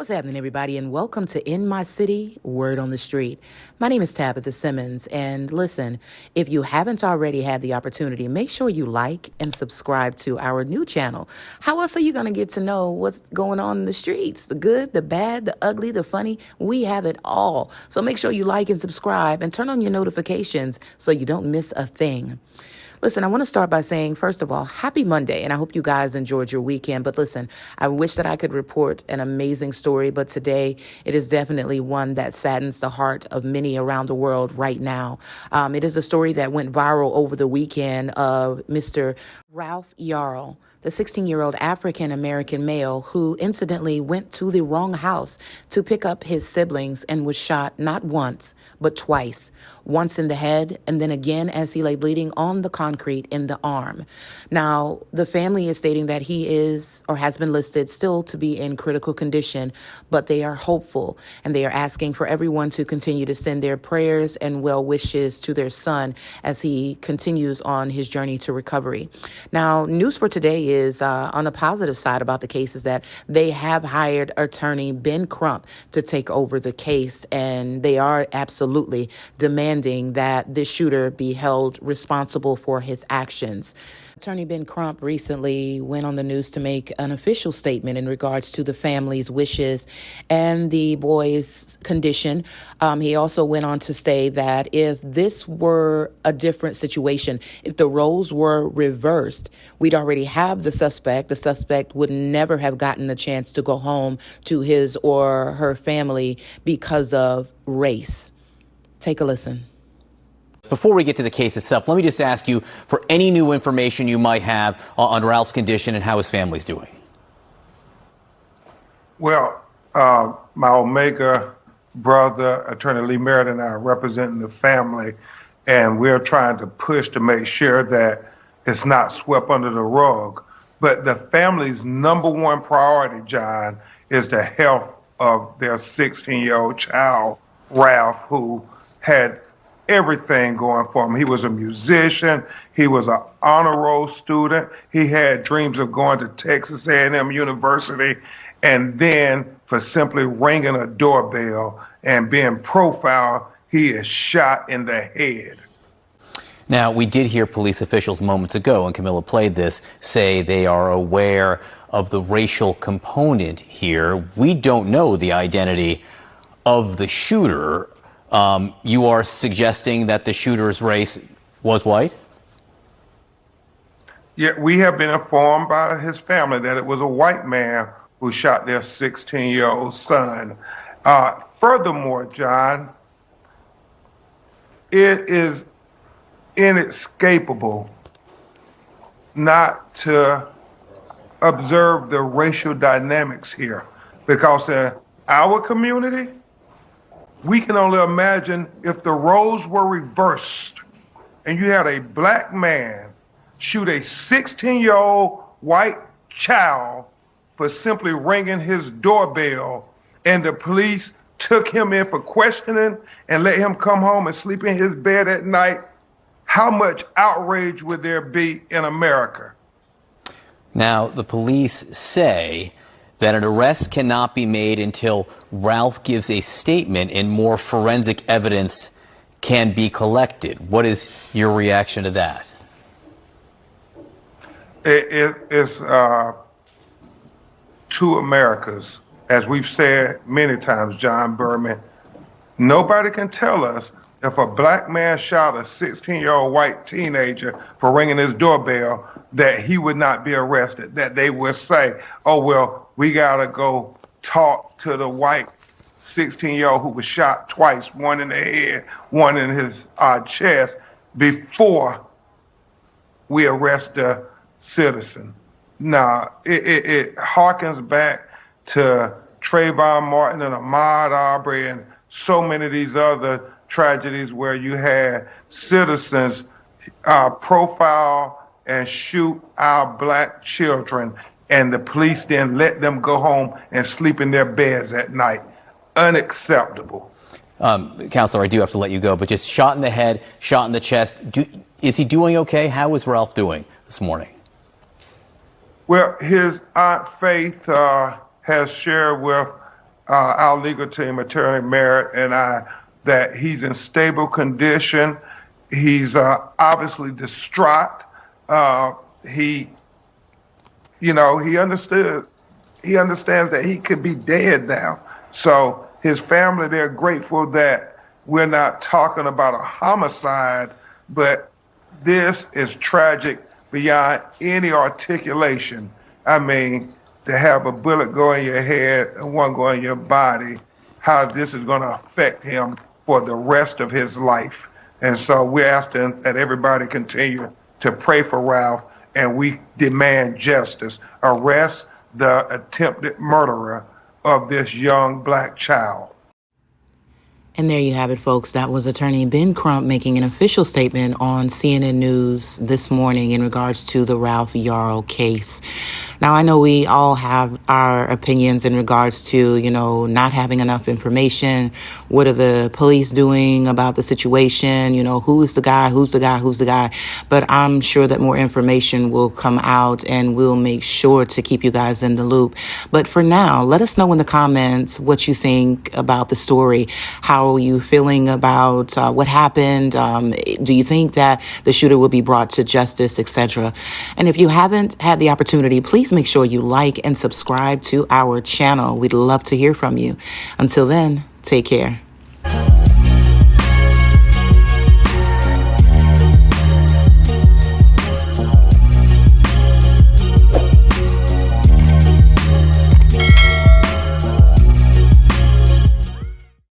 What's happening, everybody, and welcome to In My City, Word on the Street. My name is Tabitha Simmons, and listen, if you haven't already had the opportunity, make sure you like and subscribe to our new channel. How else are you going to get to know what's going on in the streets? The good, the bad, the ugly, the funny, we have it all. So make sure you like and subscribe and turn on your notifications so you don't miss a thing. Listen, I want to start by saying, first of all, happy Monday, and I hope you guys enjoyed your weekend. But listen, I wish that I could report an amazing story, but today it is definitely one that saddens the heart of many around the world right now. It is a story that went viral over the weekend of Mr. Ralph Yarl, the 16-year-old African-American male who incidentally went to the wrong house to pick up his siblings and was shot not once, but twice. Once in the head, and then again as he lay bleeding on the concrete in the arm. Now, the family is stating that he is or has been listed still to be in critical condition, but they are hopeful and they are asking for everyone to continue to send their prayers and well wishes to their son as he continues on his journey to recovery. Now, news for today is on the positive side about the case is that they have hired attorney Ben Crump to take over the case, and they are absolutely demanding that this shooter be held responsible for his actions. Attorney Ben Crump recently went on the news to make an official statement in regards to the family's wishes and the boy's condition. He also went on to say that if this were a different situation, if the roles were reversed, we'd already have the suspect. The suspect would never have gotten the chance to go home to his or her family because of race. Take a listen. Before we get to the case itself, let me just ask you for any new information you might have on Ralph's condition and how his family's doing. Well, my Omega brother, Attorney Lee Merritt, and I are representing the family, and we're trying to push to make sure that it's not swept under the rug. But the family's number one priority, John, is the health of their 16-year-old child, Ralph, who had everything going for him. He was a musician. He was an honor roll student. He had dreams of going to Texas A&M University. And then for simply ringing a doorbell and being profiled, he is shot in the head. Now, we did hear police officials moments ago, and Camilla played this, say they are aware of the racial component here. We don't know the identity of the shooter. You are suggesting that the shooter's race was white? Yeah, we have been informed by his family that it was a white man who shot their 16-year-old son. Furthermore, John, it is inescapable not to observe the racial dynamics here, because in our community, we can only imagine if the roles were reversed and you had a black man shoot a 16-year-old white child for simply ringing his doorbell, and the police took him in for questioning and let him come home and sleep in his bed at night. How much outrage would there be in America? Now, the police say that an arrest cannot be made until Ralph gives a statement and more forensic evidence can be collected. What is your reaction to that? It's two Americas. As we've said many times, John Berman, nobody can tell us if a black man shot a 16-year-old white teenager for ringing his doorbell that he would not be arrested, that they would say, oh, well, we got to go talk to the white 16-year-old who was shot twice, one in the head, one in his chest, before we arrest the citizen. Now, it harkens back to Trayvon Martin and Ahmaud Arbery and so many of these other tragedies where you had citizens profile and shoot our black children, and the police then let them go home and sleep in their beds at night. Unacceptable. Counselor, I do have to let you go, but just shot in the head, shot in the chest. Is he doing okay? How is Ralph doing this morning? Well, his Aunt Faith has shared with our legal team, Attorney Merritt and I, that he's in stable condition. He's obviously distraught. He, he understood. He understands that he could be dead now. So his family, they're grateful that we're not talking about a homicide, but this is tragic beyond any articulation. I mean, to have a bullet go in your head and one go in your body, how this is going to affect him for the rest of his life. And so we're asking that everybody continue to pray for Ralph, and we demand justice. Arrest the attempted murderer of this young black child. And there you have it, folks. That was Attorney Ben Crump making an official statement on CNN News this morning in regards to the Ralph Yarl case. Now, I know we all have our opinions in regards to, not having enough information. What are the police doing about the situation? Who's the guy? But I'm sure that more information will come out, and we'll make sure to keep you guys in the loop. But for now, let us know in the comments what you think about the story. How are you feeling about what happened? Do you think that the shooter will be brought to justice, etc.? And if you haven't had the opportunity, please make sure you like and subscribe to our channel. We'd love to hear from you. Until then, take care.